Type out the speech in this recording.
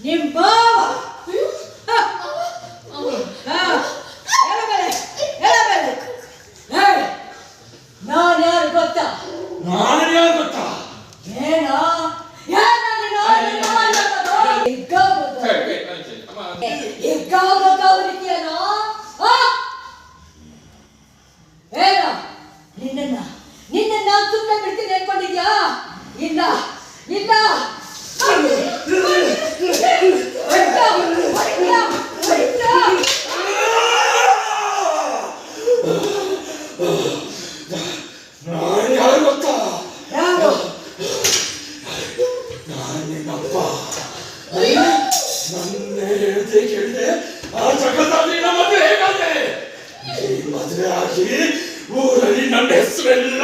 ನಿಮ್ ಬಾವ ನಾನು ಯಾರು ಗೊತ್ತಾ? ಏನೋ ನಿನ್ನ ಸುಮ್ಮನೆ ಬಿಡ್ತೀನಿ ಅನ್ಕೊಂಡಿದ್ಯಾ? ಇಲ್ಲ ಇಲ್ಲ ನಾನು ಯಾರು ಗೊತ್ತಾ? ಯಾರು? ನಾನಿನ್ನಪ್ಪ. ನನ್ನ ಹೇಳ್ದೆ ಕೇಳಿದೆ ಆ ಜಗತ್ತಲ್ಲಿ ನಮ್ಮ ಮದುವೆ ಹೇಗಾದ್ರೆ ಈ ಮದುವೆ ಆಗಿ ಊರಲ್ಲಿ ನನ್ನ ಹೆಸರೆಲ್ಲ